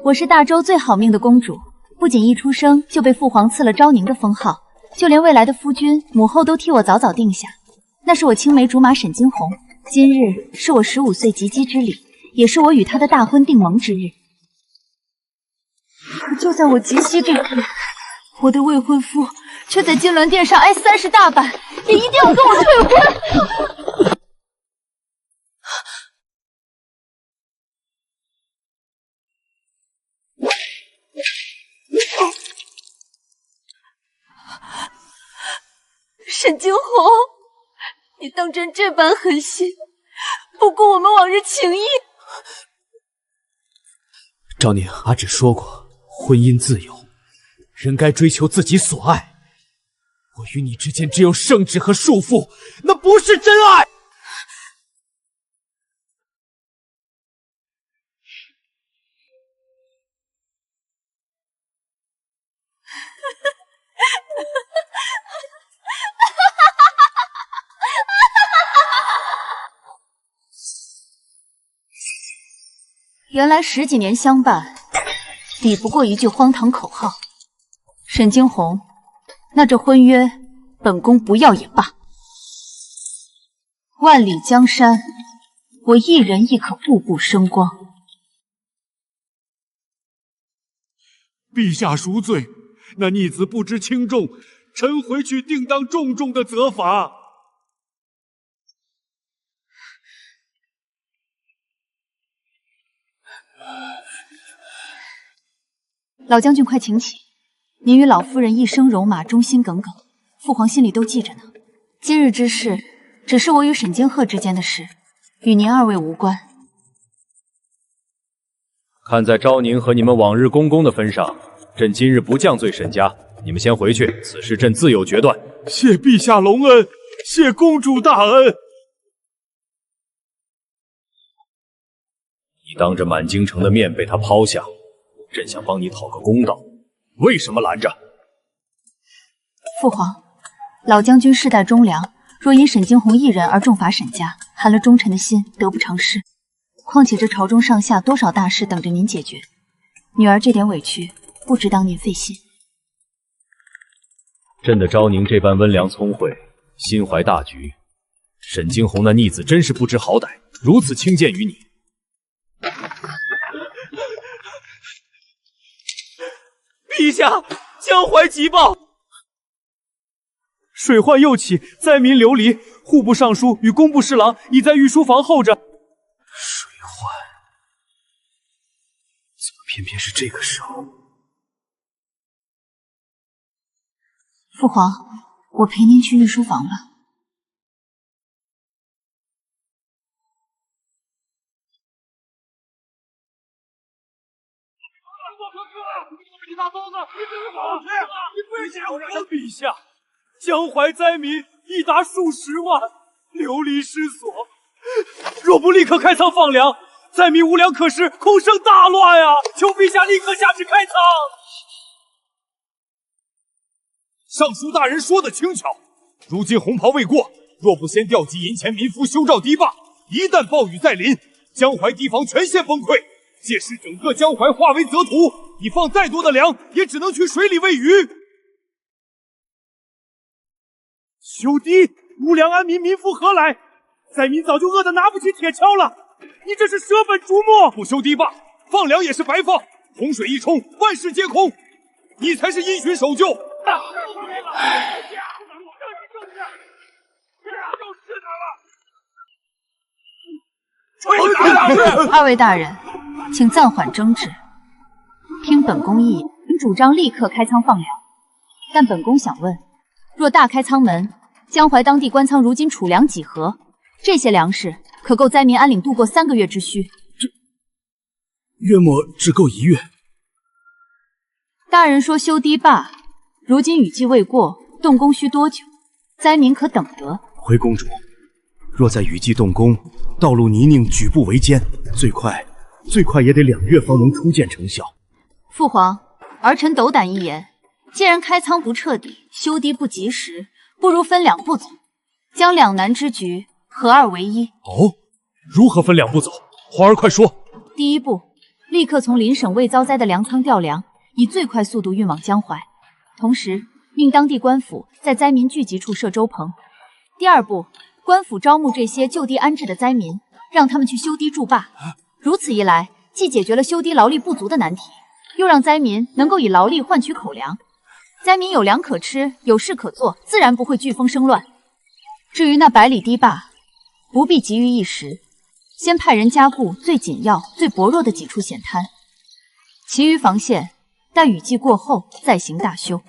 我是大周最好命的公主，不仅一出生就被父皇赐了昭宁的封号，就连未来的夫君、母后都替我早早定下。那是我青梅竹马沈惊鸿，今日是我15岁及笄之礼，也是我与他的大婚订盟之日。可就在我及笄这日，我的未婚夫却在金銮殿上挨30大板，也一定要跟我退婚。沈惊鸿，你当真这般狠心，不顾我们往日情谊？昭宁，阿芷说过，婚姻自由，人该追求自己所爱。我与你之间只有圣旨和束缚，那不是真爱。原来10几年相伴，抵不过一句荒唐口号。沈惊鸿，那这婚约，本宫不要也罢。万里江山，我一人亦可步步生光。陛下赎罪，那逆子不知轻重，臣回去定当重重的责罚。老将军，快请起！您与老夫人一生戎马，忠心耿耿，父皇心里都记着呢。今日之事，只是我与沈经鹤之间的事，与您2位无关。看在昭宁和你们往日公公的分上，朕今日不降罪沈家，你们先回去，此事朕自有决断。谢陛下隆恩，谢公主大恩。你当着满京城的面被他抛下，朕想帮你讨个公道，为什么拦着？父皇，老将军世代忠良，若因沈惊鸿一人而重罚沈家，寒了忠臣的心，得不偿失。况且这朝中上下多少大事等着您解决，女儿这点委屈，不值当您费心。朕的昭宁这般温良聪慧，心怀大局，沈惊鸿那逆子真是不知好歹，如此轻贱于你。陛下，江淮急报，水患又起，灾民流离。户部尚书与工部侍郎已在御书房候着。水患，怎么偏偏是这个时候？父皇，我陪您去御书房了。陛下，江淮灾民已达数十万，流离失所。若不立刻开仓放粮，灾民无粮可食，恐生大乱啊！求陛下立刻下旨开仓。尚书大人说的轻巧，如今红袍未过，若不先调集银钱民夫修造堤坝，一旦暴雨再临，江淮堤防全线崩溃，届时整个江淮化为泽土，你放再多的粮，也只能去水里喂鱼。修堤，无粮安民，民夫何来？灾民早就饿得拿不起铁锹了，你这是舍本逐末！不修堤坝，放粮也是白放，洪水一冲，万事皆空。你才是因循守旧。2位大人，请暂缓争执。听本宫一言，您主张立刻开仓放粮，但本宫想问，若大开仓门，江淮当地官仓如今储粮几何？这些粮食可够灾民安领度过3个月之需。约莫只够1月。大人说修堤坝，如今雨季未过，动工需多久？灾民可等得？回公主，若在雨季动工，道路泥泞，举步维艰，最快也得2月方能初见成效。父皇，儿臣斗胆一言，既然开仓不彻底，修堤不及时，不如分2步走，将两难之局合二为一。哦，如何分2步走？皇儿快说。第1步，立刻从邻省未遭灾的粮仓调粮，以最快速度运往江淮。同时，命当地官府在灾民聚集处设粥棚。第二步，官府招募这些就地安置的灾民，让他们去修堤筑坝。如此一来，既解决了修堤劳力不足的难题，又让灾民能够以劳力换取口粮。灾民有粮可吃，有事可做，自然不会飓风生乱。至于那100里堤坝，不必急于一时，先派人加固最紧要、最薄弱的几处险滩，其余防线待雨季过后再行大修。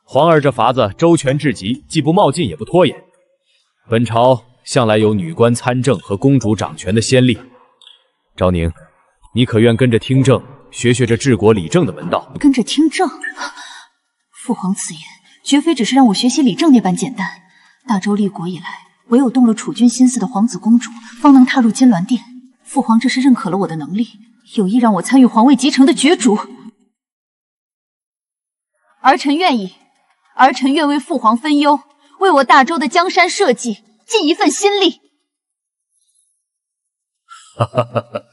皇儿这法子周全至极，既不冒进也不拖延。本朝向来有女官参政和公主掌权的先例。昭宁，你可愿跟着听政，学学这治国理政的门道？跟着听政？父皇此言绝非只是让我学习理政那般简单。大周立国以来，唯有动了储君心思的皇子公主，方能踏入金銮殿。父皇这是认可了我的能力，有意让我参与皇位继承的角逐。儿臣愿意，儿臣愿为父皇分忧，为我大周的江山社稷尽一份心力。哈哈哈哈！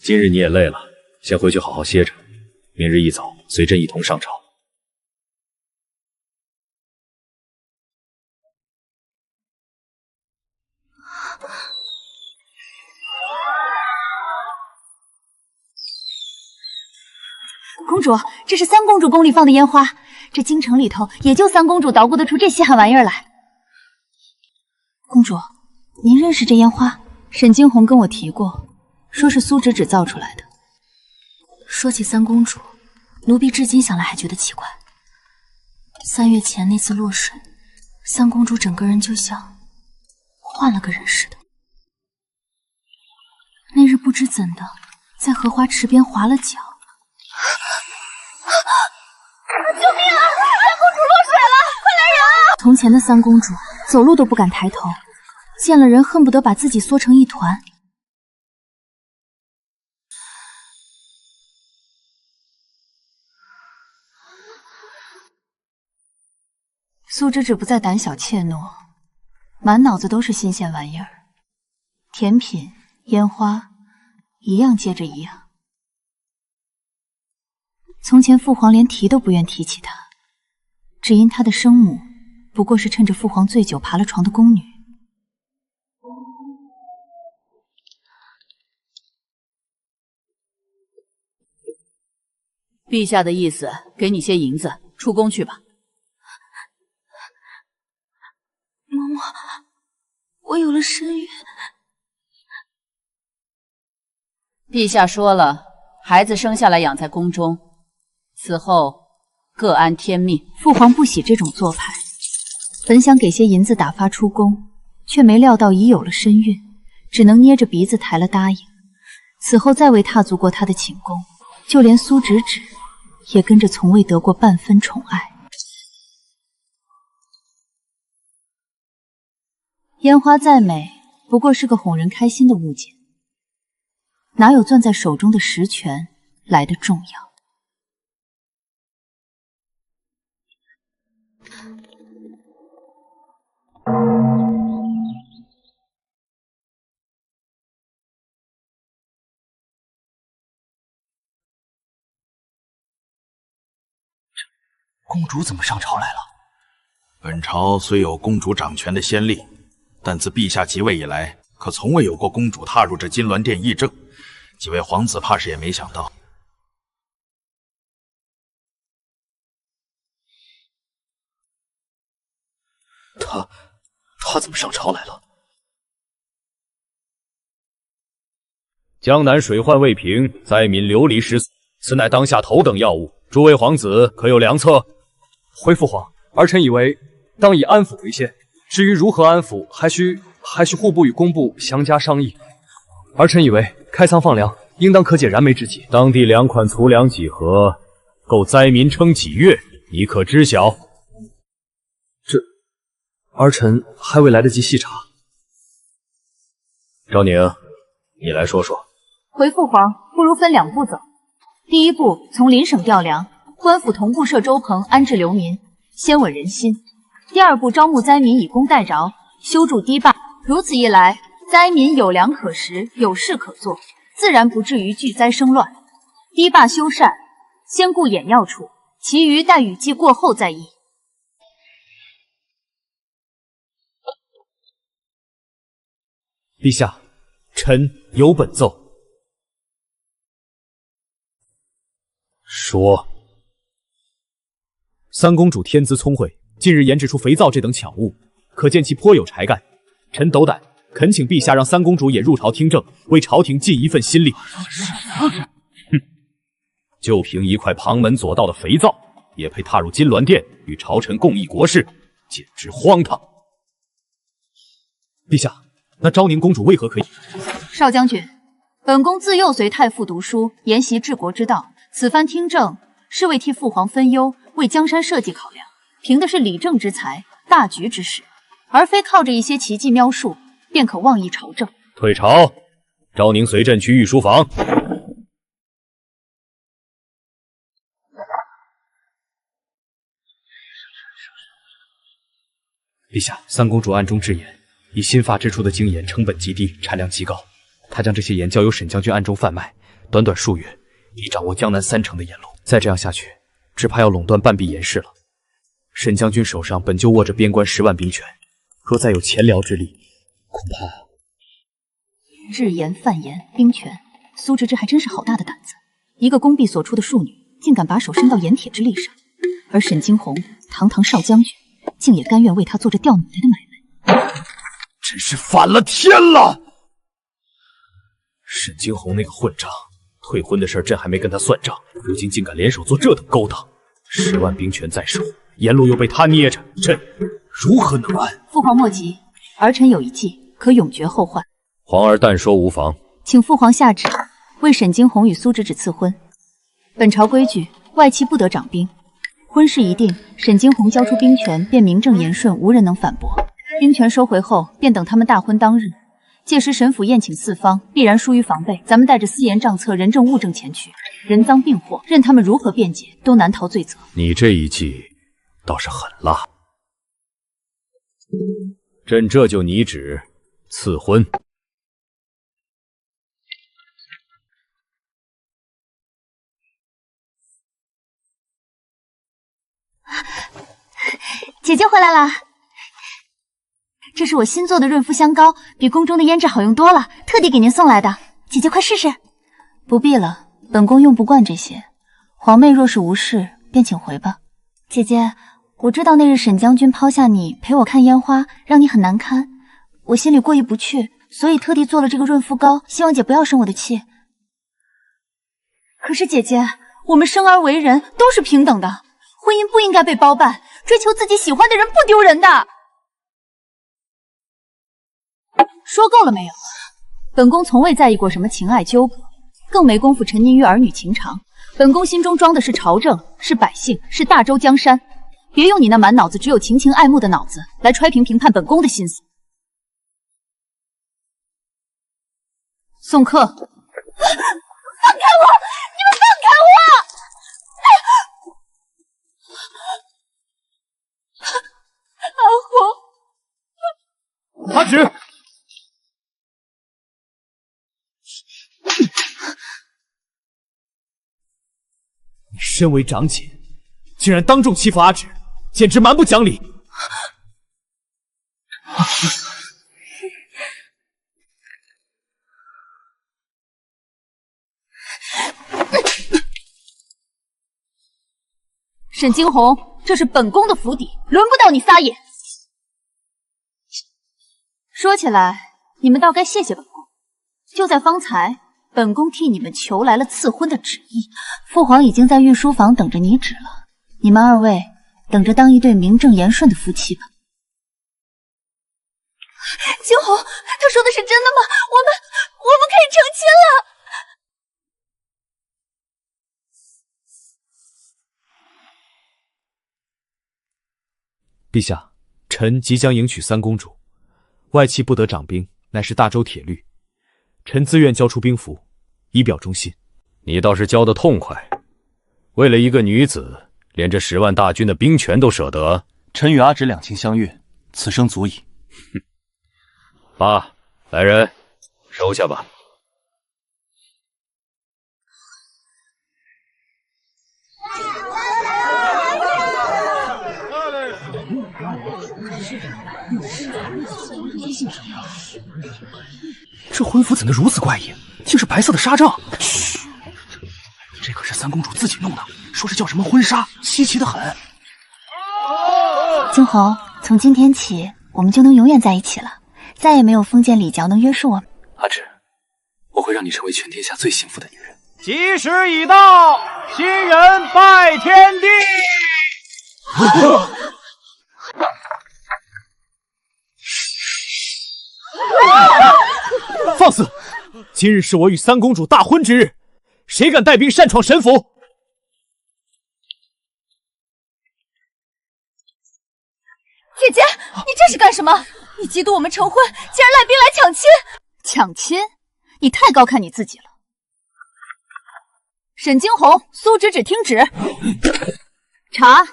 今日你也累了，先回去好好歇着，明日一早随朕一同上朝。公主，这是三公主宫里放的烟花，这京城里头也就三公主捣鼓得出这稀罕玩意儿来。公主，您认识这烟花？沈惊鸿跟我提过，说是苏芷芷造出来的。说起三公主，奴婢至今想来还觉得奇怪。3月前那次落水，三公主整个人就像换了个人似的。那日不知怎的，在荷花池边滑了脚。救命啊！三公主落水了，快来人啊！从前的三公主走路都不敢抬头，见了人恨不得把自己缩成一团。苏芷芷不再胆小怯懦，满脑子都是新鲜玩意儿，甜品、烟花，一样接着一样。从前父皇连提都不愿提起她，只因她的生母不过是趁着父皇醉酒爬了床的宫女。陛下的意思，给你些银子，出宫去吧。嬷嬷，我有了身孕。陛下说了，孩子生下来养在宫中，此后各安天命。父皇不喜这种做派，本想给些银子打发出宫，却没料到已有了身孕，只能捏着鼻子抬了答应。此后再未踏足过他的寝宫，就连苏芷芷也跟着从未得过半分宠爱。烟花再美，不过是个哄人开心的物件，哪有攥在手中的实权来得重要？公主怎么上朝来了？本朝虽有公主掌权的先例，但自陛下即位以来，可从未有过公主踏入这金銮殿议政。几位皇子怕是也没想到。他怎么上朝来了？江南水患未平，灾民流离失所，此乃当下头等要务。诸位皇子可有良策？回父皇，儿臣以为当以安抚为先，至于如何安抚，还需户部与工部详加商议。儿臣以为开仓放粮，应当可解燃眉之急。当地粮款粗粮几何，够灾民撑几月？你可知晓？儿臣还未来得及细查。昭宁，你来说说。回父皇，不如分2步走。第一步，从邻省调粮，官府同步设粥棚，安置流民，先稳人心。第二步，招募灾民，以工代劳，修筑堤坝。如此一来，灾民有粮可食，有事可做，自然不至于巨灾生乱。堤坝修缮，先顾眼要处，其余待雨季过后再议。陛下，臣有本奏。说，三公主天资聪慧，近日研制出肥皂这等巧物，可见其颇有才干。臣斗胆恳请陛下让三公主也入朝听政，为朝廷尽一份心力。哼，就凭一块旁门左道的肥皂，也配踏入金銮殿与朝臣共议国事，简直荒唐！陛下，那昭宁公主为何可以？少将军，本宫自幼随太傅读书，研习治国之道。此番听政，是为替父皇分忧，为江山社稷考量，凭的是理政之才，大局之识，而非靠着一些奇技妙术便可妄议朝政。退朝，昭宁随朕去御书房。陛下，三公主暗中制盐，以新发制出的精盐成本极低，产量极高。她将这些盐交由沈将军暗中贩卖，短短数月，已掌握江南30%的盐路。再这样下去，只怕要垄断半壁盐市了。沈将军手上本就握着边关10万兵权，若再有前辽之力，恐怕……制盐、贩盐、兵权，苏芷芷还真是好大的胆子。一个宫婢所出的庶女，竟敢把手伸到盐铁之力上，而沈惊鸿堂堂少将军，竟也甘愿为他做这掉脑袋的买卖，真是反了天了！沈惊鸿那个混账，退婚的事朕还没跟他算账，如今竟敢联手做这等勾当。10万兵权在手，盐路又被他捏着，朕如何能安？父皇莫急，儿臣有一计，可永绝后患。皇儿但说无妨。请父皇下旨，为沈惊鸿与苏芷芷赐婚。本朝规矩，外戚不得掌兵。婚事一定，沈惊鸿交出兵权，便名正言顺，无人能反驳。兵权收回后，便等他们大婚当日。届时沈府宴请四方，必然疏于防备。咱们带着私盐账册、人证物证前去，人赃并获，任他们如何辩解，都难逃罪责。你这一计倒是狠辣。朕这就拟旨赐婚。姐姐回来了，这是我新做的润肤香膏，比宫中的胭脂好用多了，特地给您送来的。姐姐快试试。不必了，本宫用不惯这些。皇妹若是无事，便请回吧。姐姐，我知道那日沈将军抛下你陪我看烟花，让你很难堪，我心里过意不去，所以特地做了这个润肤膏，希望姐不要生我的气。可是姐姐，我们生而为人都是平等的，婚姻不应该被包办，追求自己喜欢的人不丢人的。说够了没有？本宫从未在意过什么情爱纠葛，更没工夫沉溺于儿女情长。本宫心中装的是朝政，是百姓，是大周江山。别用你那满脑子只有情情爱慕的脑子来揣评评判本宫的心思。送客！放开我！你们放开我！阿红，阿芷，你身为长姐，竟然当众欺负阿芷，简直蛮不讲理！沈惊鸿，这是本宫的府邸，轮不到你撒野。说起来，你们倒该谢谢本宫。就在方才，本宫替你们求来了赐婚的旨意，父皇已经在御书房等着拟旨了。你们二位等着当一对名正言顺的夫妻吧。惊鸿，他说的是真的吗？我们可以成亲了。陛下，臣即将迎娶三公主，外戚不得掌兵，乃是大周铁律。臣自愿交出兵符，以表忠心。你倒是交得痛快，为了一个女子，连这10万大军的兵权都舍得。臣与阿芷两情相悦，此生足矣。罢，来人，收下吧。这婚服怎么如此怪异？竟是白色的纱帐。嘘，这可是三公主自己弄的，说是叫什么婚纱，稀奇的很。惊鸿，从今天起，我们就能永远在一起了，再也没有封建礼教能约束我们。阿芷，我会让你成为全天下最幸福的女人。吉时已到，新人拜天地。放肆！今日是我与三公主大婚之日，谁敢带兵擅闯神府？姐姐，你这是干什么？你嫉妒我们成婚，竟然赖兵来抢亲！抢亲？你太高看你自己了。沈惊鸿、苏芷芷听旨。查，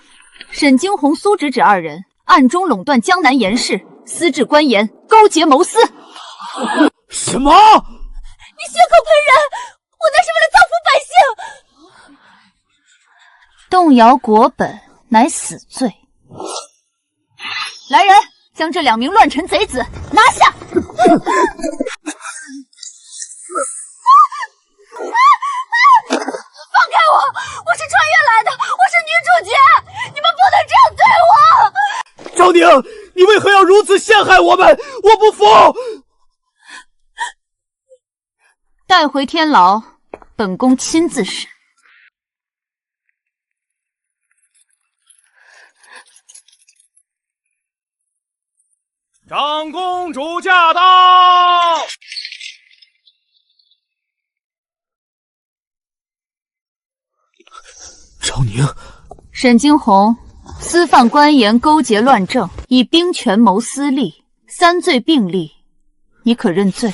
沈惊鸿、苏芷芷二人暗中垄断江南严氏，私置官盐，勾结谋私。什么？你血口喷人！我那是为了造福百姓。动摇国本乃死罪。来人，将这2名乱臣贼子拿下！放开我！我是穿越来的，我是女主角，你们不能这样对我！昭宁，你为何要如此陷害我们？我不服！带回天牢，本宫亲自审。长公主驾到！昭宁，沈惊鸿私犯官盐，勾结乱政，以兵权谋私利，3罪并立，你可认罪？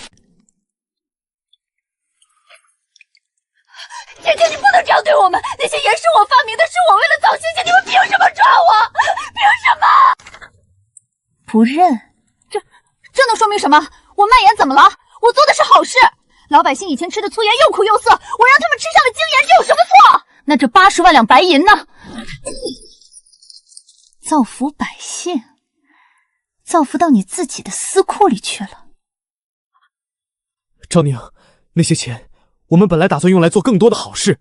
姐姐，你不能这样对我们！那些盐是我发明的，是我为了造谢谢，你们凭什么抓我？凭什么？不认？这能说明什么？我卖盐怎么了？我做的是好事。老百姓以前吃的粗盐又苦又涩，我让他们吃上了精盐，这有什么错？那这80万两白银呢？造福百姓，造福到你自己的私库里去了。昭宁，那些钱我们本来打算用来做更多的好事，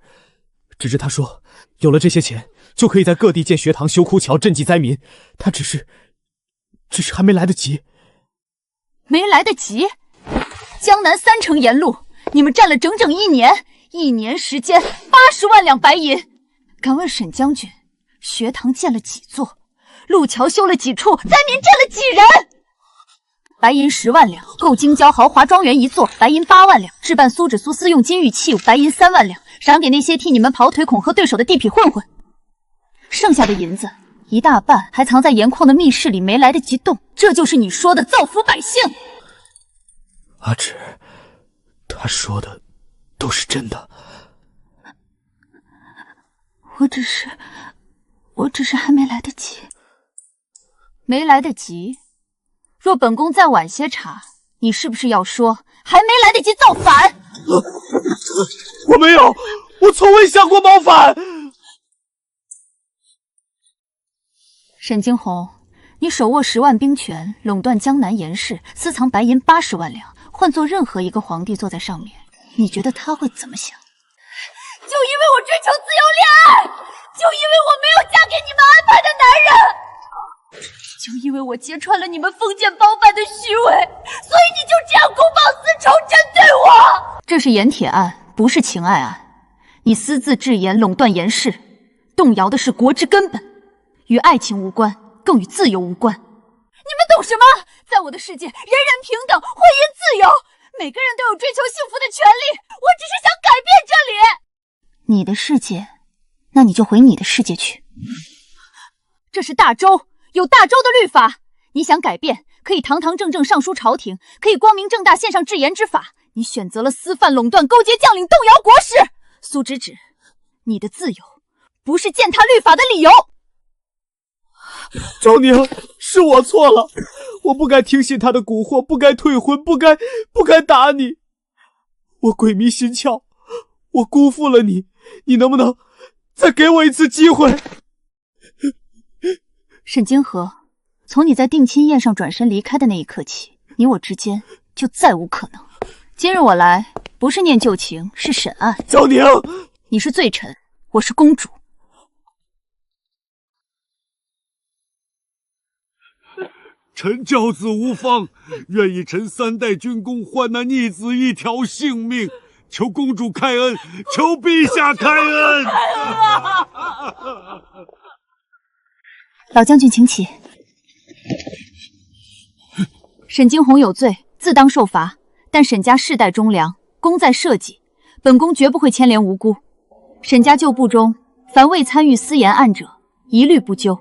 只是他说有了这些钱就可以在各地建学堂、修枯桥、赈济灾民，他只是还没来得及。没来得及？江南3城盐路，你们占了整整1年，1年时间80万两白银。敢问沈将军，学堂建了几座？路桥修了几处？灾民占了几人？白银10万两，购京郊豪华庄园1座；白银8万两，置办苏芷苏私用金玉器物；白银3万两，赏给那些替你们跑腿恐吓对手的地痞混混。剩下的银子一大半还藏在盐矿的密室里，没来得及动。这就是你说的造福百姓？阿芷，他说的都是真的。我只是还没来得及。没来得及？若本宫再晚些查，你是不是要说还没来得及造反？我没有，我从未想过谋反。沈惊鸿，你手握10万兵权，垄断江南盐市，私藏白银80万两，换做任何一个皇帝坐在上面，你觉得他会怎么想？就因为我追求自由恋爱，就因为我没有嫁给你们安排的男人，就因为我揭穿了你们封建包办的虚伪，所以你就这样公报私仇，针对我。这是盐铁案，不是情爱案。你私自制盐，垄断盐市，动摇的是国之根本，与爱情无关，更与自由无关。你们懂什么？在我的世界，人人平等，婚姻自由，每个人都有追求幸福的权利。我只是想改变这里。你的世界，那你就回你的世界去。这是大周，有大周的律法。你想改变，可以堂堂正正上书朝廷，可以光明正大献上制盐之法。你选择了私犯、垄断、勾结将领，动摇国事。苏芷芷，你的自由不是践踏律法的理由。昭宁，是我错了，我不该听信他的蛊惑，不该退婚，不该打你。我鬼迷心窍，我辜负了你，你能不能再给我一次机会？沈金河，从你在定亲宴上转身离开的那一刻起，你我之间就再无可能。今日我来，不是念旧情，是审案。江宁，你是罪臣，我是公主。臣教子无方，愿以臣3代军功换那逆子一条性命，求公主开恩，求陛下开恩！老将军请起。沈惊鸿有罪，自当受罚。但沈家世代忠良，功在社稷，本宫绝不会牵连无辜。沈家旧部中，凡未参与私盐案者，一律不究。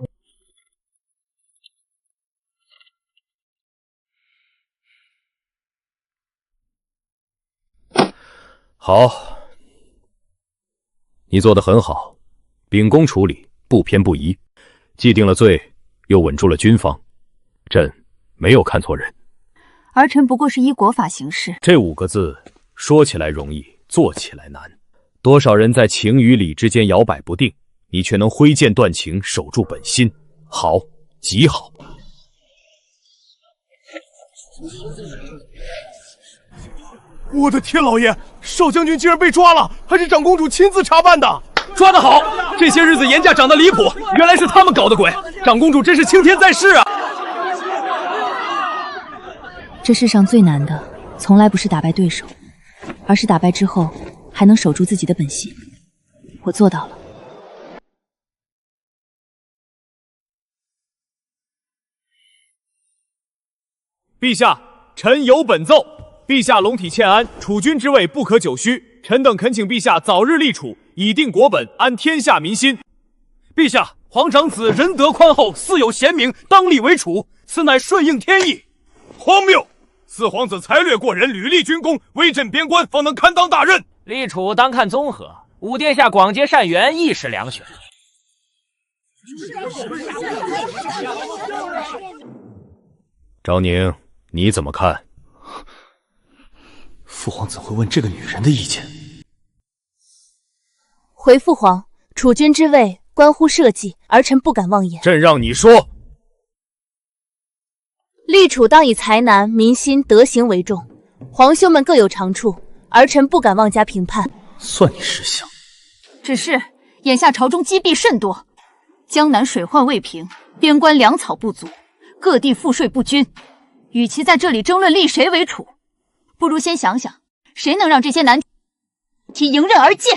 好，你做得很好，秉公处理，不偏不倚，既定了罪，又稳住了军方，朕没有看错人。儿臣不过是依国法行事。这5个字说起来容易，做起来难。多少人在情与理之间摇摆不定，你却能挥剑断情，守住本心。好，极好。我的天，老爷，少将军竟然被抓了，还是长公主亲自查办的。抓得好！这些日子严家长得离谱，原来是他们搞的鬼。长公主真是青天在世啊！这世上最难的，从来不是打败对手，而是打败之后还能守住自己的本心。我做到了。陛下，臣有本奏。陛下龙体欠安，储君之位不可久虚。臣等恳请陛下早日立储，以定国本，安天下民心。陛下，皇长子仁德宽厚，素有贤名，当立为储，此乃顺应天意。荒谬！四皇子才略过人，屡立军功，威震边关，方能堪当大任。立储当看综合，武殿下广结善缘，亦是良选。昭宁，你怎么看？父皇怎会问这个女人的意见？回父皇，储君之位关乎社稷，儿臣不敢妄言。朕让你说。立储当以才男、民心、德行为重，皇兄们各有长处，儿臣不敢妄加评判。算你识相。只是眼下朝中积弊甚多，江南水患未平，边关粮草不足，各地赋税不均。与其在这里争论立谁为储，不如先想想谁能让这些难题迎刃而解。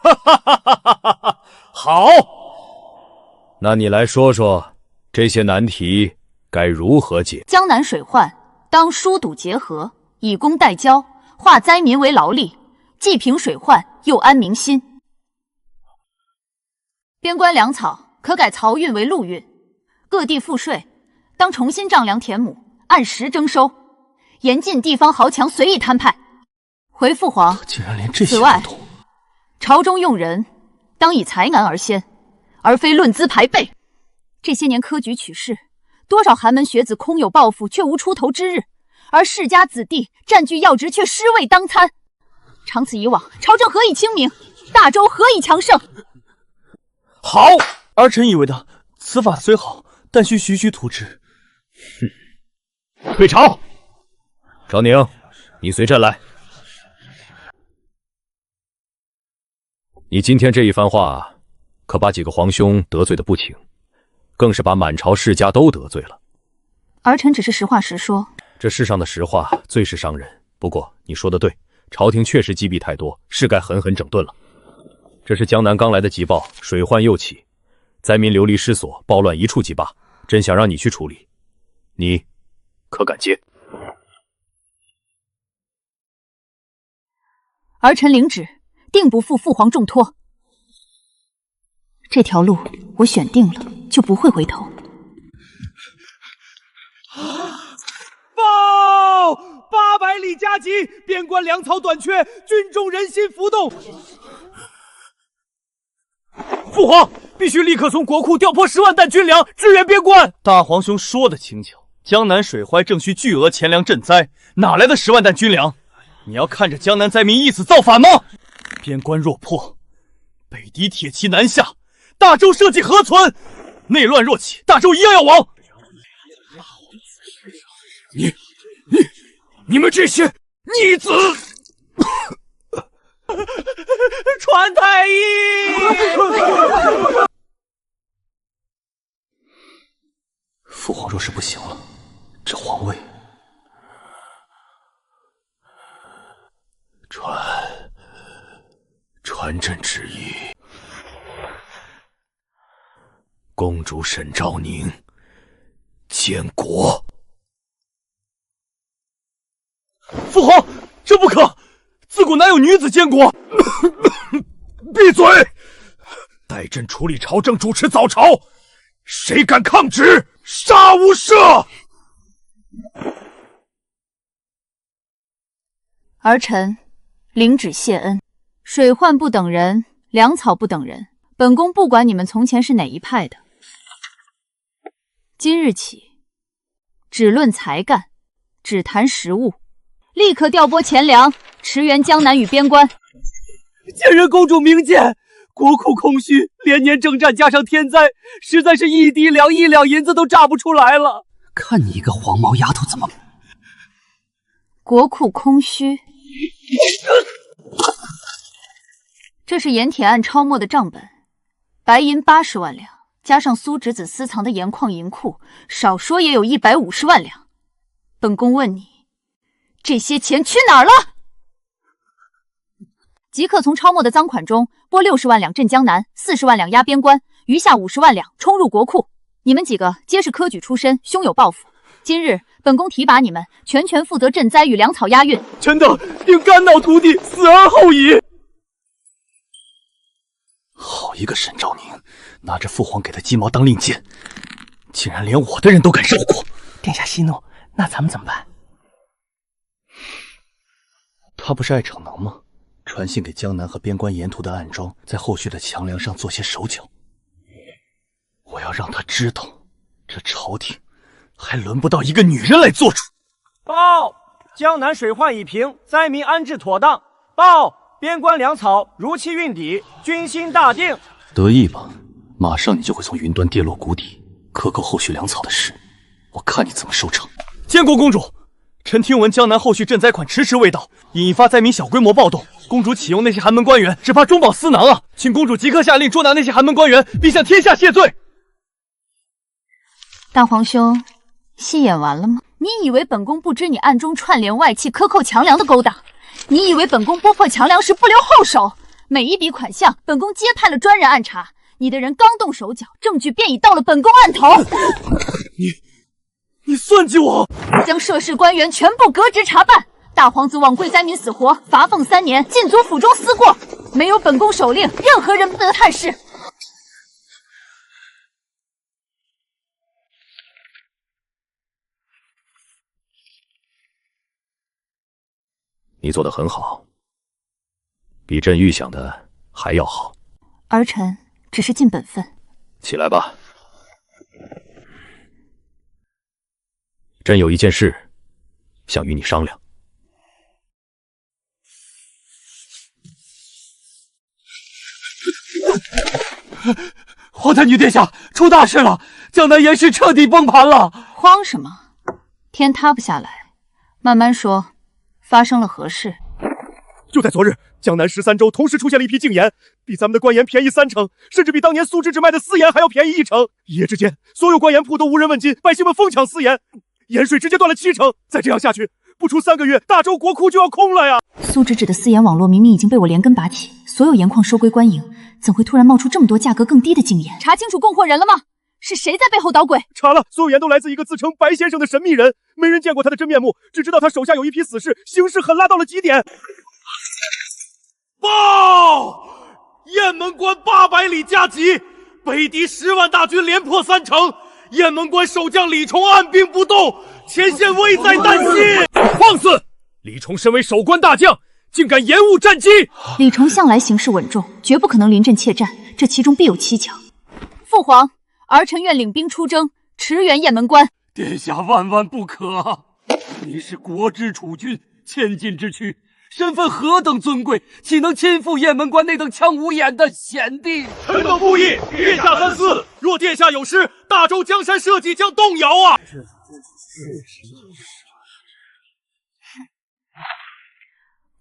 哈哈哈哈哈哈！好，那你来说说这些难题该如何解？江南水患，当疏堵结合，以工代交，化灾民为劳力，既平水患，又安民心。边关粮草可改漕运为陆运，各地赋税当重新丈量田亩，按时征收，严禁地方豪强随意摊派。回父皇，竟然连这些此外，朝中用人当以才干而先，而非论资排辈。这些年科举取士，多少寒门学子空有抱负，却无出头之日，而世家子弟占据要职，却尸位当餐。长此以往，朝政何以清明？大周何以强盛？好，儿臣以为的，此法虽好，但需徐徐图之。退朝。昭宁，你随朕来。你今天这一番话，可把几个皇兄得罪的不轻，更是把满朝世家都得罪了。儿臣只是实话实说。这世上的实话最是伤人。不过你说的对，朝廷确实积弊太多，是该狠狠整顿了。这是江南刚来的急报，水患又起，灾民流离失所，暴乱一触即罢。朕想让你去处理，你可敢接？儿臣领旨，定不负父皇重托。这条路我选定了，就不会回头。报！800里加急，边关粮草短缺，军中人心浮动。父皇，必须立刻从国库调拨10万担军粮支援边关。大皇兄说的轻巧，江南水患正需巨额钱粮赈灾，哪来的10万担军粮？你要看着江南灾民一死造反吗？边关若破，北敌铁骑南下，大周社稷何存？内乱若起，大周一样要亡。你们这些逆子！传太医！父皇若是不行了，这皇位传朕旨意，公主沈昭宁监国。父皇，这不可！自古哪有女子监国？闭嘴！待朕处理朝政，主持早朝，谁敢抗旨，杀无赦！儿臣领旨谢恩。水患不等人，粮草不等人。本宫不管你们从前是哪一派的，今日起只论才干，只谈实务，立刻调拨钱粮，驰援江南与边关。前任公主明鉴，国库空虚，连年征战加上天灾，实在是一滴粮1两银子都榨不出来了。看你一个黄毛丫头怎么……国库空虚。这是盐铁案抄没的账本，白银80万两，加上苏侄子私藏的盐矿银库，少说也有150万两。本宫问你，这些钱去哪儿了？即刻从抄没的赃款中拨60万两镇江南，40万两压边关，余下50万两冲入国库。你们几个皆是科举出身，胸有抱负。今日本宫提拔你们，全权负责赈灾与粮草押运。臣等定肝脑涂地，死而后已。好一个沈昭宁，拿着父皇给的鸡毛当令箭，竟然连我的人都敢绕过。殿下息怒，那咱们怎么办？他不是爱逞能吗？传信给江南和边关沿途的暗桩，在后续的强梁上做些手脚。我要让他知道，这朝廷还轮不到一个女人来做主。报：江南水患已平，灾民安置妥当。报：边关粮草如期运抵，军心大定。得意吧？马上你就会从云端跌落谷底，克扣后续粮草的事，我看你怎么收场。监国公主，臣听闻江南后续赈灾款迟迟未到，引发灾民小规模暴动。公主启用那些寒门官员，只怕中饱私囊啊！请公主即刻下令捉拿那些寒门官员，并向天下谢罪。大皇兄，戏演完了吗？你以为本宫不知你暗中串联外戚克扣强粮的勾当？你以为本宫拨破强粮时不留后手？每一笔款项，本宫皆派了专人暗查。你的人刚动手脚，证据便已到了本宫案头。你算计我！将涉事官员全部革职查办。大皇子枉贵灾民死活，罚俸3年，禁足府中思过。没有本宫手令，任何人不得探视。你做得很好，比朕预想的还要好。儿臣只是尽本分。起来吧，朕有一件事想与你商量。皇太女殿下，出大事了！江南盐市彻底崩盘了！慌什么？天塌不下来，慢慢说。发生了何事？就在昨日，江南13州同时出现了一批净盐，比咱们的官盐便宜3成，甚至比当年苏侄只卖的私盐还要便宜1成。一夜之间，所有官盐铺都无人问津，百姓们疯抢私盐，盐税直接断了7成。再这样下去，不出3个月，大周国库就要空了呀！苏侄指的私盐网络明明已经被我连根拔起，所有盐矿收归官营，怎会突然冒出这么多价格更低的净盐？查清楚供货人了吗？是谁在背后捣鬼？查了，所有盐都来自一个自称白先生的神秘人，没人见过他的真面目，只知道他手下有一批死士，行事狠辣到了极点。报！雁门关800里加急，北敌10万大军连破3城，雁门关守将李崇按兵不动，前线危在旦夕。放肆！李崇身为守关大将，竟敢延误战机！李崇向来行事稳重，绝不可能临阵怯战，这其中必有蹊跷。父皇，儿臣愿领兵出征，驰援雁门关。殿下万万不可！您是国之储君，千金之躯，身份何等尊贵，岂能亲赴雁门关那等枪无眼的贤弟？臣等不义，殿下三思。若殿下有失，大周江山社稷将动摇啊！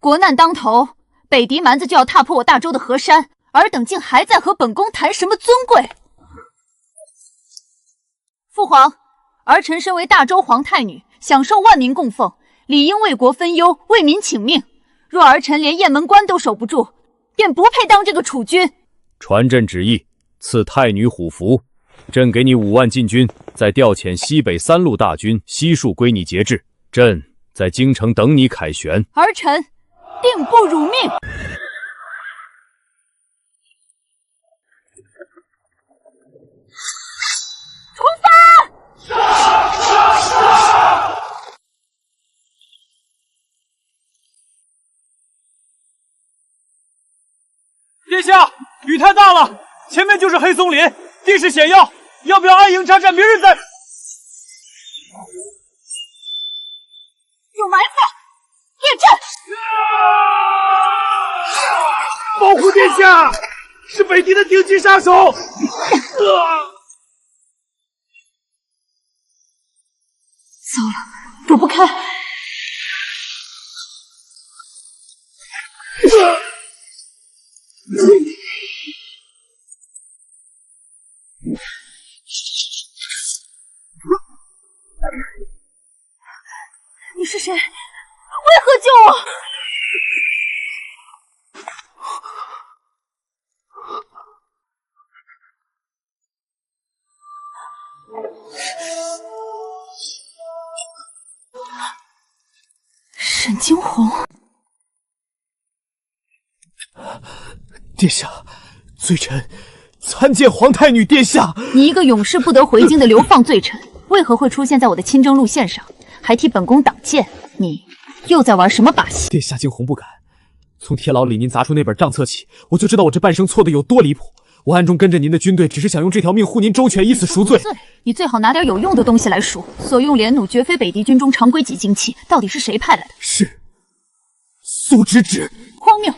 国难当头，北狄蛮子就要踏破我大周的河山，尔等竟还在和本宫谈什么尊贵？父皇，儿臣身为大周皇太女，享受万民供奉，理应为国分忧，为民请命。若儿臣连雁门关都守不住，便不配当这个储君。传朕旨意，赐太女虎符，朕给你5万禁军，再调遣西北3路大军悉数归你节制。朕在京城等你凯旋。儿臣定不辱命。出发！殿下，雨太大了，前面就是黑松林，地势险要，要不要安营扎寨，明日再？有埋伏，列阵！保护殿下，是北狄的顶级杀手。糟了，躲不开。你是谁？为何救我？沈惊鸿，殿下，罪臣参见皇太女殿下。你一个永世不得回京的流放罪臣，为何会出现在我的亲征路线上，还替本宫挡箭？你又在玩什么把戏？殿下惊鸿不敢。从铁牢里您砸出那本账册起，我就知道我这半生错的有多离谱。我暗中跟着您的军队，只是想用这条命护您周全，以此赎罪。你最好拿点有用的东西来赎。所用连弩绝非北狄军中常规级精器，到底是谁派来的？是苏芷芷。荒谬！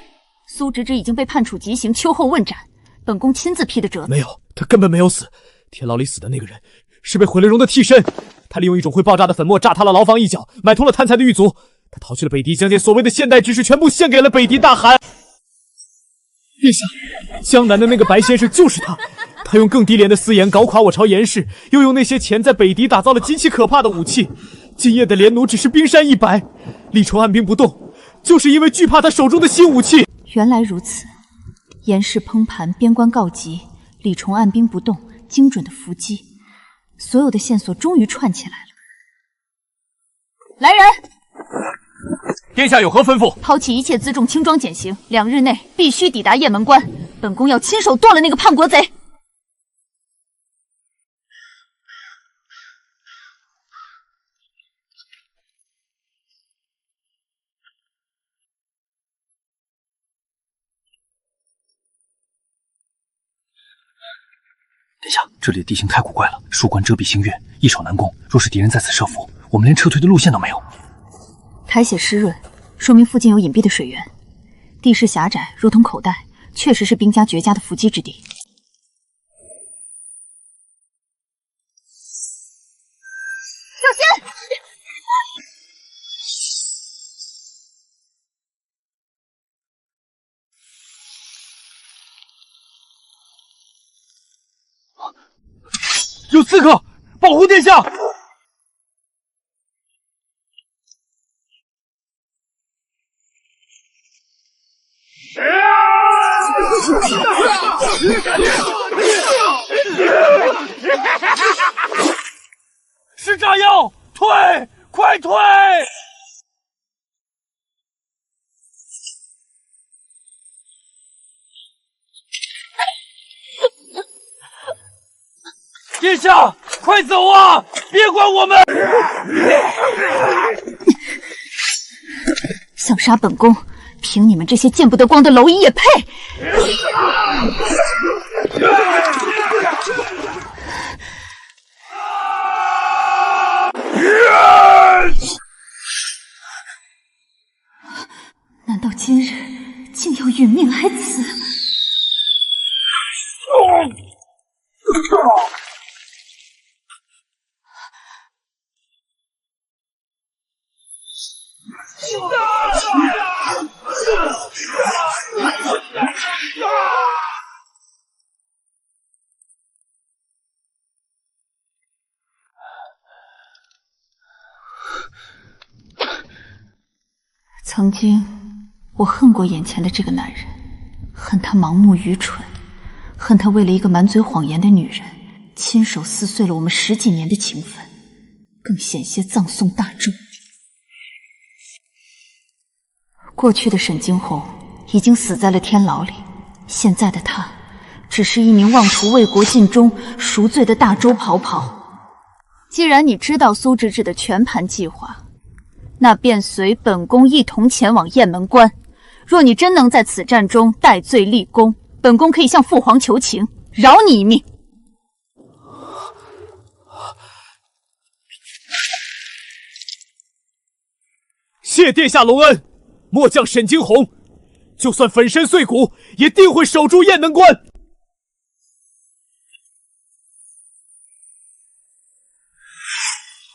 苏芷芷已经被判处极刑，秋后问斩。本宫亲自批的折子。没有，他根本没有死。铁牢里死的那个人是被毁了容的替身，他利用一种会爆炸的粉末炸塌了牢房一角，买通了贪财的狱卒。他逃去了北狄，将所谓的现代知识全部献给了北狄大汗。殿下，江南的那个白先生就是他。他用更低廉的私盐搞垮我朝严氏，又用那些钱在北狄打造了极其可怕的武器。今夜的连弩只是冰山一白，李崇按兵不动，就是因为惧怕他手中的新武器。原来如此，严氏崩盘，边关告急，李崇按兵不动，精准的伏击，所有的线索终于串起来了。来人！殿下有何吩咐？抛弃一切辎重，轻装简行，2日内必须抵达雁门关。本宫要亲手剁了那个叛国贼。殿下，这里的地形太古怪了，树冠遮蔽星月，易守难攻。若是敌人在此设伏，我们连撤退的路线都没有。苔藓湿润，说明附近有隐蔽的水源。地势狭窄，如同口袋，确实是兵家绝佳的伏击之地。小心！有刺客，保护殿下！是炸药！退！快退！殿下，快走啊！别管我们！想杀本宫，凭你们这些见不得光的蝼蚁也配！到今日，竟要殒命来此。曾经，我恨过眼前的这个男人，恨他盲目愚蠢，恨他为了一个满嘴谎言的女人，亲手撕碎了我们10几年的情分，更险些葬送大周。过去的沈惊鸿已经死在了天牢里，现在的他只是一名妄图为国尽忠、赎罪的大周跑跑。既然你知道苏芷芷的全盘计划，那便随本宫一同前往雁门关。若你真能在此战中戴罪立功，本宫可以向父皇求情，饶你一命。谢殿下隆恩，末将沈惊鸿，就算粉身碎骨，也定会守住雁门关。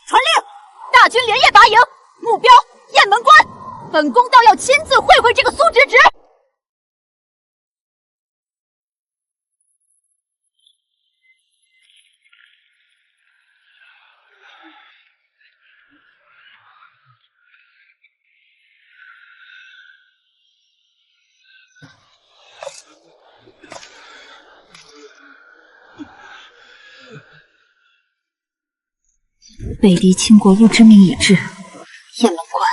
传令，大军连夜拔营，目标雁门关。本宫倒要亲自会会这个苏芷芷。北狄倾国路之命已至，雁门关，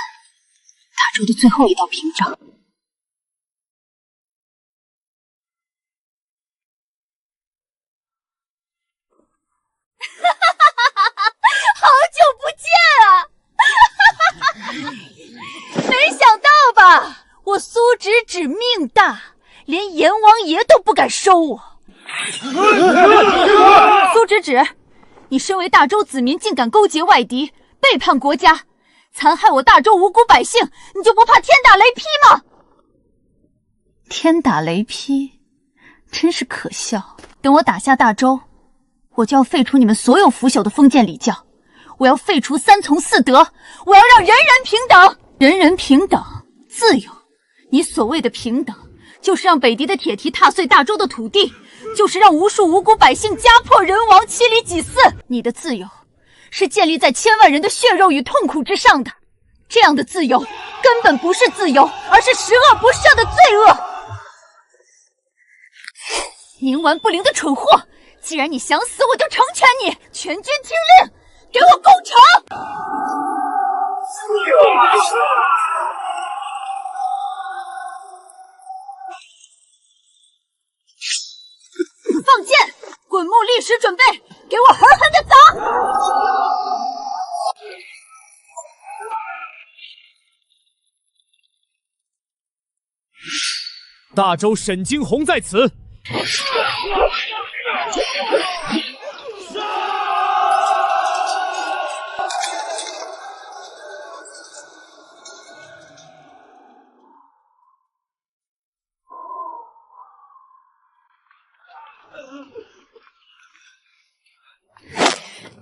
大周的最后一道屏障。好久不见啊！没想到吧，我苏芷芷命大，连阎王爷都不敢收我。苏芷芷，你身为大周子民，竟敢勾结外敌，背叛国家，残害我大周无辜百姓，你就不怕天打雷劈吗？天打雷劈，真是可笑。等我打下大周，我就要废除你们所有腐朽的封建礼教，我要废除3从4德，我要让人人平等。人人平等，自由。你所谓的平等，就是让北狄的铁蹄踏碎大周的土地，就是让无数无辜百姓家破人亡、妻离子嗣。你的自由是建立在千万人的血肉与痛苦之上的，这样的自由根本不是自由，而是十恶不赦的罪恶。冥顽不灵的蠢货，既然你想死，我就成全你。全军听令，给我攻城！放箭！滚木立时准备，给我狠狠的砸！大周沈惊鸿在此。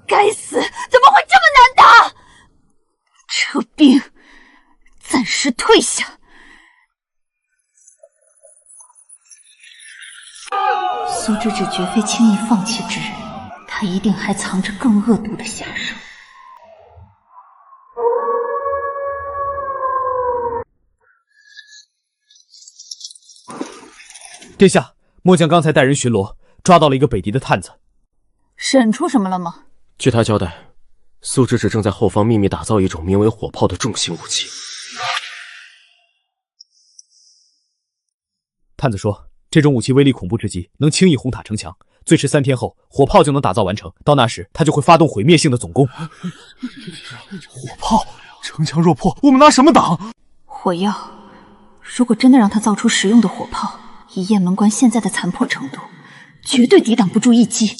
该死，怎么会这么难打？撤兵，暂时退下。苏芷芷绝非轻易放弃之人，她一定还藏着更恶毒的下手。殿下，末将刚才带人巡逻，抓到了一个北狄的探子。审出什么了吗？据他交代，苏芷芷正在后方秘密打造一种名为火炮的重型武器。探子说，这种武器威力恐怖至极，能轻易轰塌城墙。最迟3天后，火炮就能打造完成。到那时，他就会发动毁灭性的总攻。火炮，城墙若破，我们拿什么挡？火药，如果真的让他造出实用的火炮，以雁门关现在的残破程度，绝对抵挡不住一击。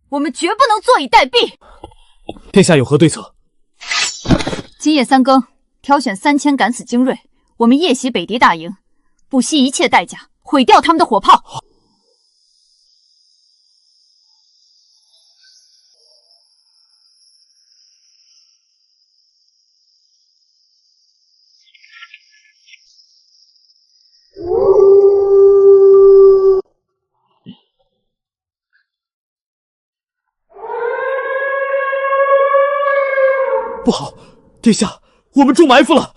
我们绝不能坐以待毙。殿下有何对策？今夜3更，挑选3000敢死精锐，我们夜袭北狄大营，不惜一切代价毁掉他们的火炮。不好，殿下，我们中埋伏了！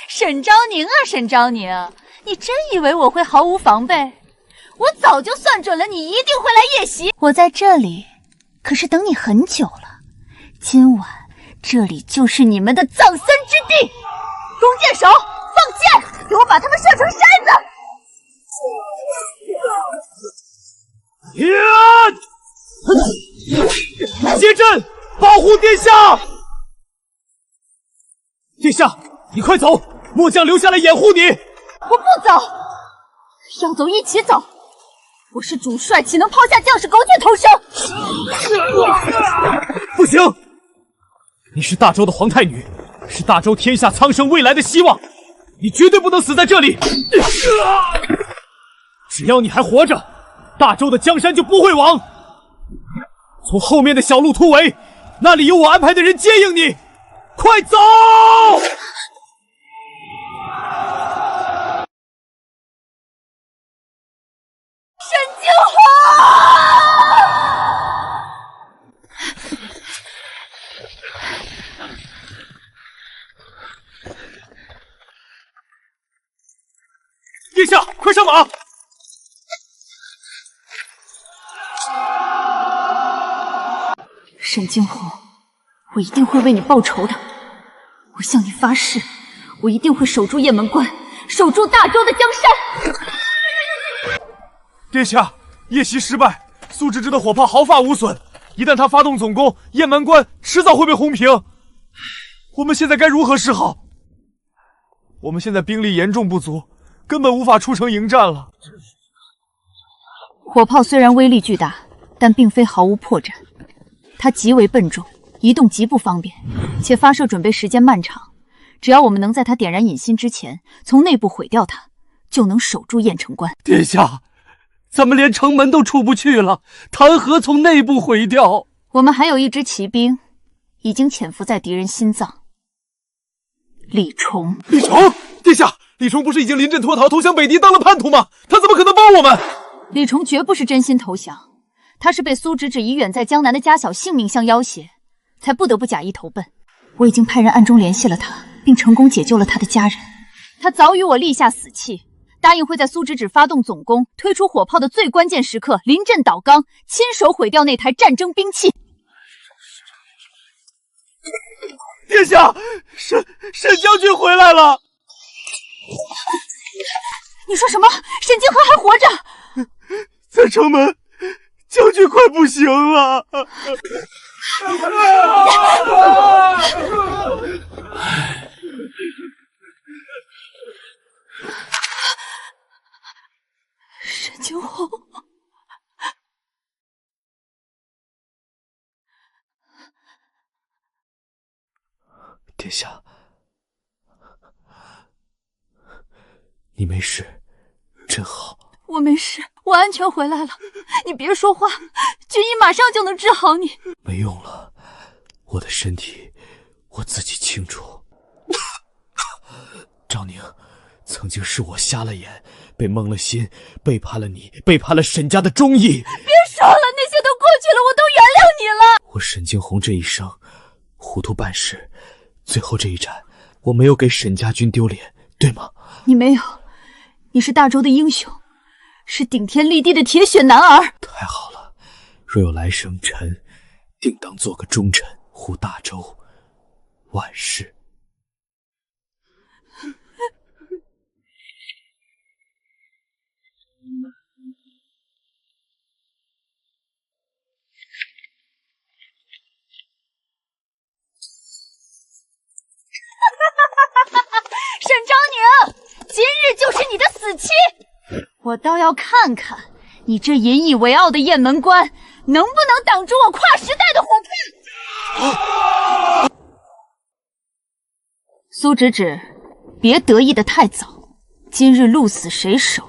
沈昭宁啊，沈昭宁，你真以为我会毫无防备？我早就算准了，你一定会来夜袭。我在这里可是等你很久了，今晚这里就是你们的葬身之地。弓箭手，放箭，给我把他们射成筛子！接阵，保护殿下！殿下，你快走，末将留下来掩护你。我不走，要走一起走。我是主帅，岂能抛下将士苟且偷生？不行，你是大周的皇太女，是大周天下苍生未来的希望，你绝对不能死在这里。只要你还活着，大周的江山就不会亡。从后面的小路突围，那里有我安排的人接应你。快走！沈惊鸿！殿下，快上马！沈惊鸿，我一定会为你报仇的。我向你发誓，我一定会守住雁门关，守住大周的江山。殿下，夜袭失败，苏芝芝的火炮毫发无损。一旦他发动总攻，雁门关迟早会被轰平。我们现在该如何是好？我们现在兵力严重不足，根本无法出城迎战了。火炮虽然威力巨大，但并非毫无破绽。它极为笨重，移动极不方便，且发射准备时间漫长。只要我们能在它点燃引信之前，从内部毁掉它，就能守住雁城关。殿下，咱们连城门都出不去了，谈何从内部毁掉？我们还有一支骑兵，已经潜伏在敌人心脏。李崇，李崇，殿下，李崇不是已经临阵脱逃，投降北狄，当了叛徒吗？他怎么可能帮我们？李崇绝不是真心投降。他是被苏芷芷以远在江南的家小性命相要挟，才不得不假意投奔。我已经派人暗中联系了他，并成功解救了他的家人。他早与我立下死契，答应会在苏芷芷发动总攻、推出火炮的最关键时刻临阵倒钢，亲手毁掉那台战争兵器。殿下，沈将军回来了！你说什么？沈惊鸿还活着？在城门。将军快不行了！沈惊鸿，殿下，你没事，真好。我没事，我安全回来了。你别说话，军医马上就能治好你。没用了，我的身体我自己清楚。赵宁，曾经是我瞎了眼，被蒙了心，背叛了你，背叛了沈家的忠义。别说了，那些都过去了，我都原谅你了。我沈惊鸿这一生糊涂办事，最后这一战，我没有给沈家军丢脸，对吗？你没有，你是大周的英雄。是顶天立地的铁血男儿。太好了，若有来生，臣定当做个忠臣，护大周万世。沈昭宁，今日就是你的妻！我倒要看看你这引以为傲的雁门关能不能挡住我跨时代的火炮！苏芷芷，别得意的太早，今日鹿死谁手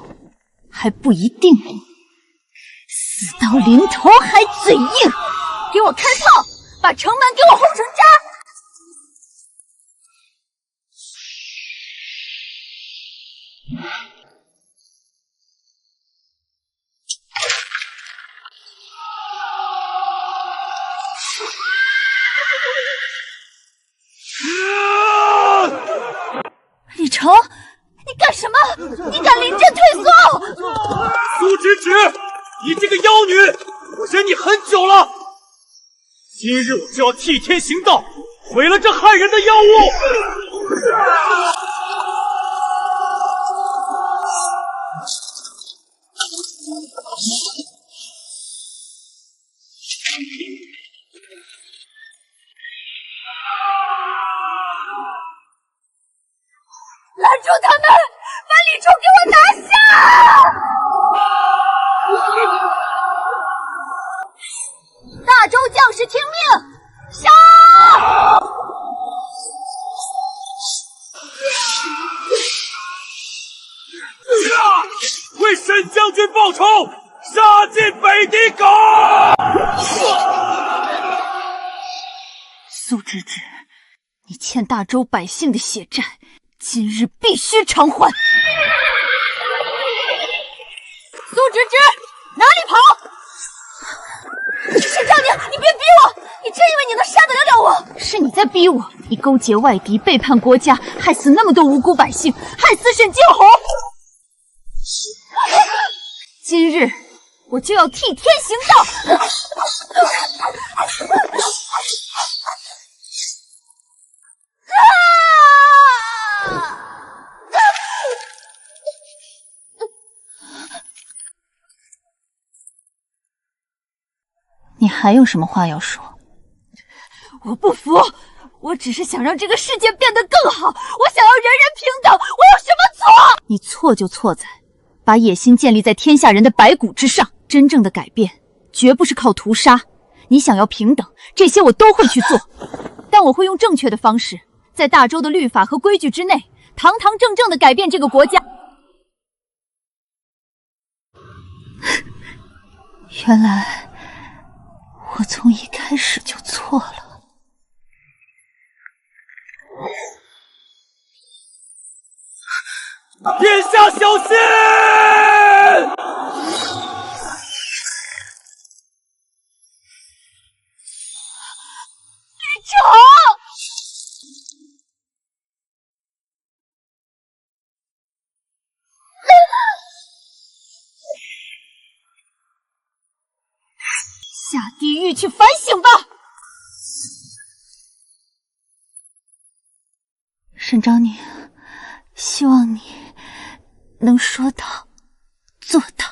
还不一定呢。死到临头还嘴硬，给我开炮，把城门给我轰成渣！李成，你干什么？你敢临阵退缩？苏芷芷，你这个妖女，我忍你很久了。今日我就要替天行道，毁了这害人的妖物！拦住他们，把李冲给我拿下！大周将士听命，杀！为沈将军报仇，杀尽北狄狗！苏芷芷，你欠大周百姓的血债，今日必须偿还！苏芷芷，哪里跑？沈昭宁，你别逼我！你真以为你能杀得了我？是你在逼我！你勾结外敌，背叛国家，害死那么多无辜百姓，害死沈惊鸿！今日我就要替天行道！你还有什么话要说？我不服，我只是想让这个世界变得更好，我想要人人平等，我有什么错？你错就错在把野心建立在天下人的白骨之上。真正的改变绝不是靠屠杀，你想要平等，这些我都会去做，但我会用正确的方式，在大周的律法和规矩之内，堂堂正正的改变这个国家。原来我从一开始就错了。殿下小心！李成！下地狱去反省吧！沈昭宁，希望你能说到做到。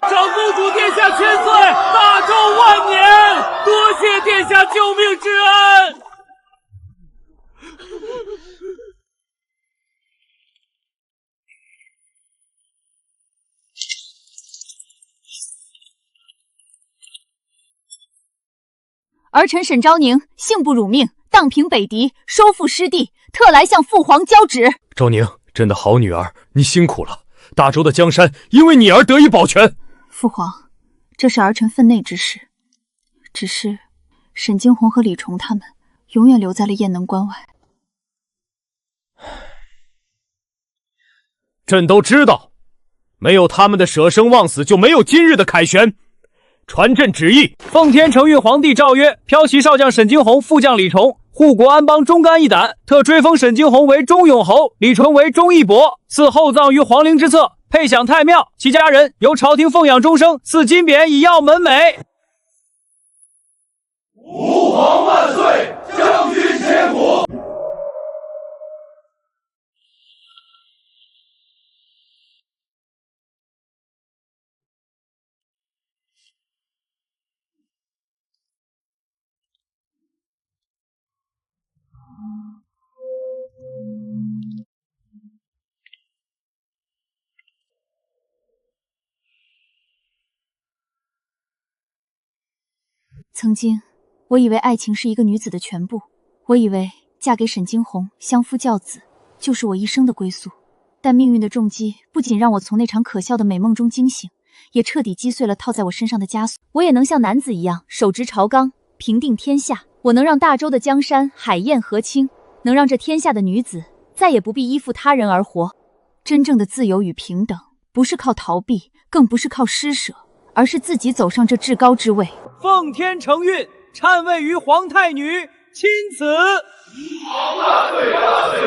长公主殿下千岁，大周万年，多谢殿下救命之恩。儿臣沈昭宁幸不辱命，荡平北狄，收复失地，特来向父皇交旨。昭宁，真的好女儿，你辛苦了。大周的江山因为你而得以保全。父皇，这是儿臣分内之事，只是沈惊鸿和李重他们永远留在了雁能关外。朕都知道，没有他们的舍生忘死，就没有今日的凯旋。传朕旨意，奉天承运皇帝诏曰：骠骑少将沈惊鸿，副将李重，护国安邦，忠肝义胆，特追封沈惊鸿为忠勇侯，李重为忠义伯，赐厚葬于皇陵之侧，配享太庙，其家人由朝廷奉养终生，赐金匾以耀门楣。吾皇万岁，将军千古。曾经，我以为爱情是一个女子的全部，我以为嫁给沈惊鸿，相夫教子，就是我一生的归宿。但命运的重击不仅让我从那场可笑的美梦中惊醒，也彻底击碎了套在我身上的枷锁。我也能像男子一样手执朝纲，平定天下。我能让大周的江山海晏河清，能让这天下的女子再也不必依附他人而活。真正的自由与平等，不是靠逃避，更不是靠施舍，而是自己走上这至高之位。奉天承运，禅位于皇太女，钦此。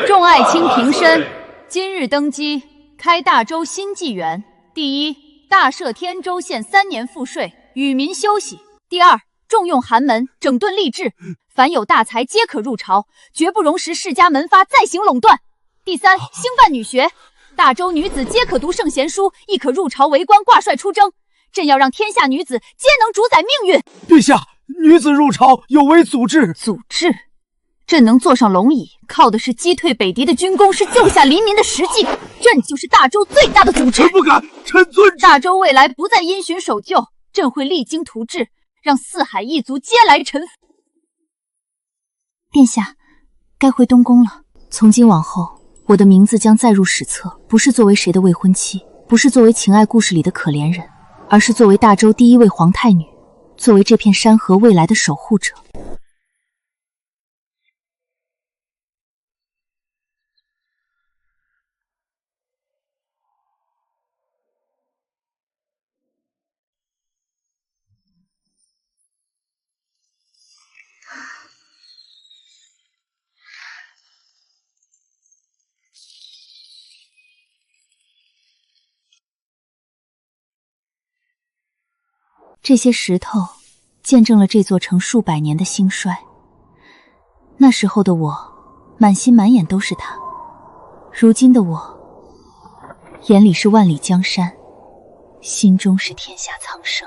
众爱卿平身，今日登基，开大周新纪元。第一，大赦天州县3年赋税，与民休息。第二，重用寒门，整顿吏治，凡有大才皆可入朝，绝不容时世家门阀再行垄断。第三，兴办女学，大周女子皆可读圣贤书，亦可入朝为官，挂帅出征。朕要让天下女子皆能主宰命运。陛下，女子入朝有违祖制。祖制？朕能坐上龙椅，靠的是击退北敌的军功，是救下黎民的实际。朕就是大周最大的祖制。臣不敢，臣遵旨。大周未来不再因循守旧，朕会励精图治，让四海一族皆来臣服。殿下，该回东宫了。从今往后，我的名字将载入史册，不是作为谁的未婚妻，不是作为情爱故事里的可怜人，而是作为大周第一位皇太女，作为这片山河未来的守护者。这些石头见证了这座城数百年的兴衰。那时候的我，满心满眼都是它；如今的我，眼里是万里江山，心中是天下苍生。